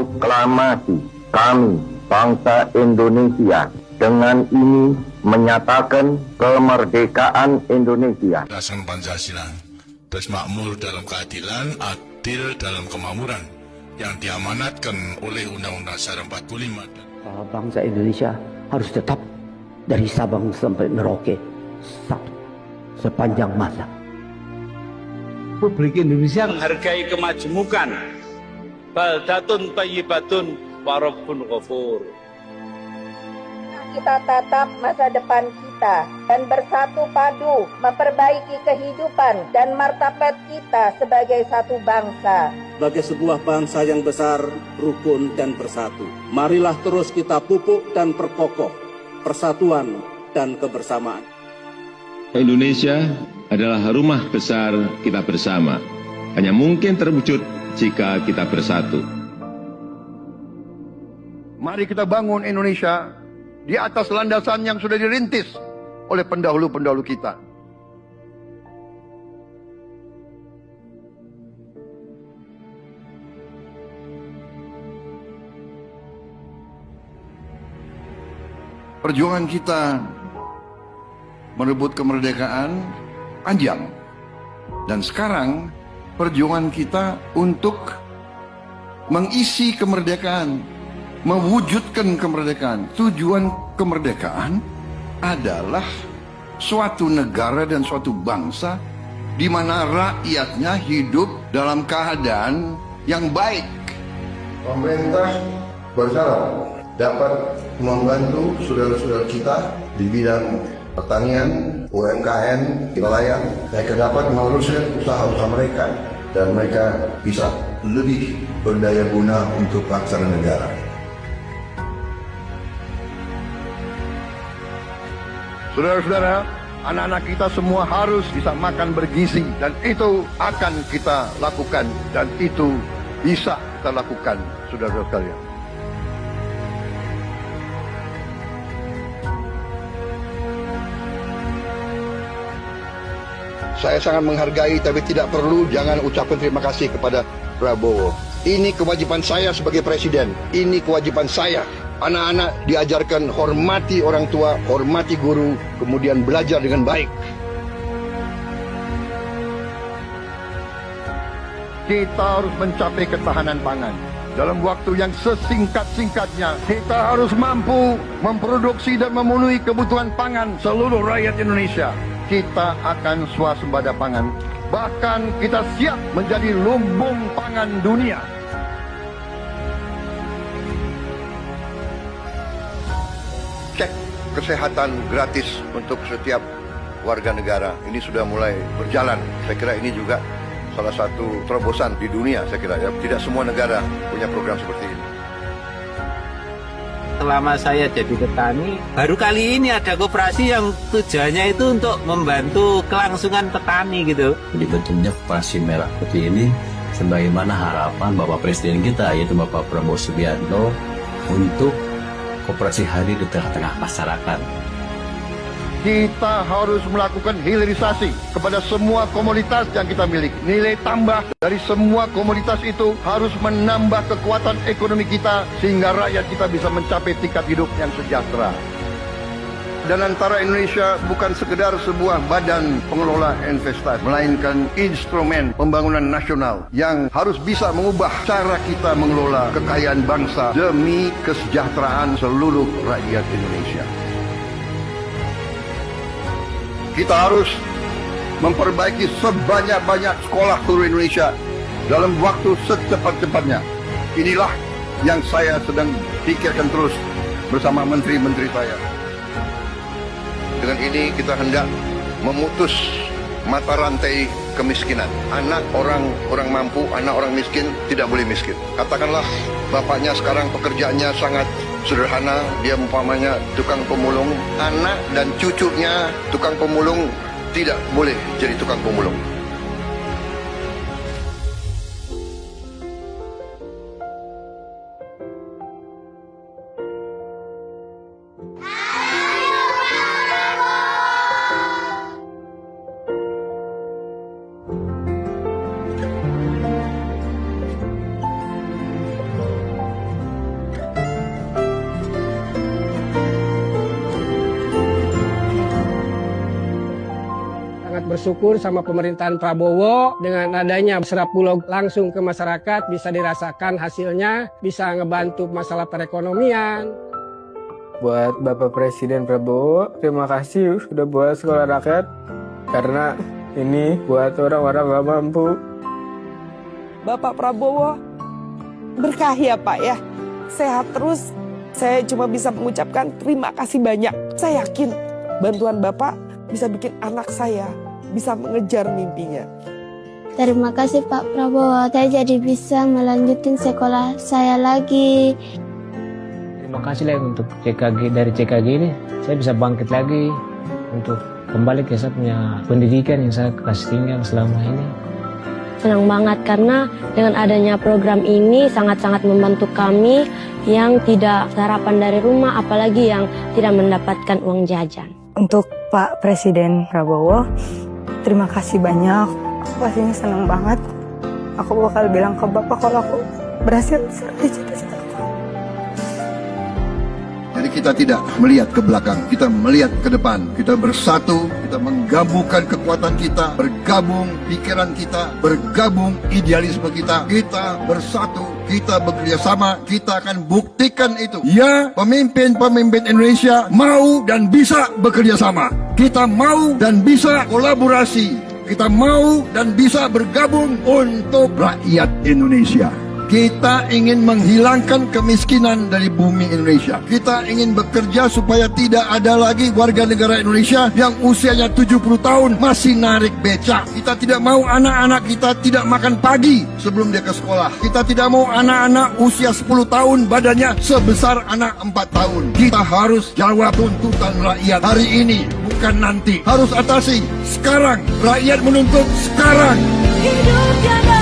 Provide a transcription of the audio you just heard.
Proklamasi kami, bangsa Indonesia, dengan ini menyatakan kemerdekaan Indonesia. Dasar Pancasila, terus makmur dalam keadilan, adil dalam kemakmuran, yang diamanatkan oleh Undang-Undang Dasar 45. Bangsa Indonesia harus tetap dari Sabang sampai Merauke satu sepanjang masa. Republik Indonesia menghargai kemajemukan, baldatun thayyibatun wa rabbun ghafur. Kita tatap masa depan kita dan bersatu padu memperbaiki kehidupan dan martabat kita sebagai satu bangsa. Sebagai sebuah bangsa yang besar, rukun dan bersatu. Marilah terus kita pupuk dan perkokoh persatuan dan kebersamaan. Indonesia adalah rumah besar kita bersama. Hanya mungkin terwujud jika kita bersatu. Mari kita bangun Indonesia di atas landasan yang sudah dirintis oleh pendahulu-pendahulu kita. Perjuangan kita merebut kemerdekaan panjang. Dan sekarang perjuangan kita untuk mengisi kemerdekaan, mewujudkan kemerdekaan. Tujuan kemerdekaan adalah suatu negara dan suatu bangsa di mana rakyatnya hidup dalam keadaan yang baik. Pemerintah bersyarat dapat membantu saudara-saudara kita di bidang pertanian, UMKM, nelayan, mereka dapat meneruskan usaha-usaha mereka dan mereka bisa lebih berdaya guna untuk bangsa dan negara. Saudara-saudara, anak-anak kita semua harus bisa makan bergizi dan itu akan kita lakukan dan itu bisa kita lakukan, saudara-saudara sekalian. Saya sangat menghargai tapi tidak perlu jangan ucapkan terima kasih kepada Prabowo. Ini kewajiban saya sebagai presiden. Ini kewajiban saya. Anak-anak diajarkan hormati orang tua, hormati guru, kemudian belajar dengan baik. Kita harus mencapai ketahanan pangan. Dalam waktu yang sesingkat-singkatnya, kita harus mampu memproduksi dan memenuhi kebutuhan pangan seluruh rakyat Indonesia. Kita akan swasembada pangan. Bahkan kita siap menjadi lumbung pangan dunia. Cek kesehatan gratis untuk setiap warga negara. Ini sudah mulai berjalan. Saya kira ini juga salah satu terobosan di dunia, saya kira ya. Tidak semua negara punya program seperti ini. Selama saya jadi petani, baru kali ini ada koperasi yang tujuannya itu untuk membantu kelangsungan petani gitu. Jadi bentuknya koperasi merah putih ini sebagaimana harapan Bapak Presiden kita yaitu Bapak Prabowo Subianto untuk koperasi hadir di tengah-tengah masyarakat. Kita harus melakukan hilirisasi kepada semua komoditas yang kita miliki. Nilai tambah dari semua komoditas itu harus menambah kekuatan ekonomi kita sehingga rakyat kita bisa mencapai tingkat hidup yang sejahtera. Dan antara Indonesia bukan sekedar sebuah badan pengelola investasi, melainkan instrumen pembangunan nasional yang harus bisa mengubah cara kita mengelola kekayaan bangsa demi kesejahteraan seluruh rakyat Indonesia. Kita harus memperbaiki sebanyak-banyak sekolah seluruh Indonesia dalam waktu secepat-cepatnya. Inilah yang saya sedang pikirkan terus bersama menteri-menteri saya. Dengan ini kita hendak memutus mata rantai kemiskinan. Anak orang mampu, anak orang miskin tidak boleh miskin. Katakanlah bapaknya sekarang pekerjaannya sangat sederhana, dia umpamanya tukang pemulung, anak dan cucunya tukang pemulung tidak boleh jadi tukang pemulung. bersyukur sama pemerintahan Prabowo dengan adanya Serap Bulog langsung ke masyarakat, bisa dirasakan hasilnya, bisa ngebantu masalah perekonomian. Buat Bapak Presiden Prabowo, terima kasih sudah buat sekolah rakyat, karena ini buat orang-orang gak mampu. Bapak Prabowo, berkah ya Pak ya, sehat terus. Saya cuma bisa mengucapkan terima kasih banyak. Saya yakin bantuan Bapak bisa bikin anak saya bisa mengejar mimpinya. Terima kasih Pak Prabowo, saya jadi bisa melanjutkan sekolah saya lagi. Terima kasih lagi untuk CKG, dari CKG ini saya bisa bangkit lagi untuk kembali ke saya punya pendidikan yang saya kasih tinggal selama ini. Senang banget karena dengan adanya program ini sangat-sangat membantu kami yang tidak sarapan dari rumah, apalagi yang tidak mendapatkan uang jajan. Untuk Pak Presiden Prabowo, terima kasih banyak. Aku pastinya senang banget. Aku bakal bilang ke Bapak kalau aku berhasil meraih cita-cita aku. Jadi kita tidak melihat ke belakang, kita melihat ke depan. Kita bersatu, kita menggabungkan kekuatan kita, bergabung pikiran kita, bergabung idealisme kita. Kita bersatu, kita bekerja sama, kita akan buktikan itu. Ya, pemimpin-pemimpin Indonesia mau dan bisa bekerja sama. Kita mau dan bisa kolaborasi. Kita mau dan bisa bergabung untuk rakyat Indonesia. Kita ingin menghilangkan kemiskinan dari bumi Indonesia. Kita ingin bekerja supaya tidak ada lagi warga negara Indonesia yang usianya 70 tahun masih narik becak. Kita tidak mau anak-anak kita tidak makan pagi sebelum dia ke sekolah. Kita tidak mau anak-anak usia 10 tahun badannya sebesar anak 4 tahun. Kita harus jawab tuntutan rakyat hari ini, bukan nanti. Harus atasi sekarang. Rakyat menuntut sekarang. Hidup jaga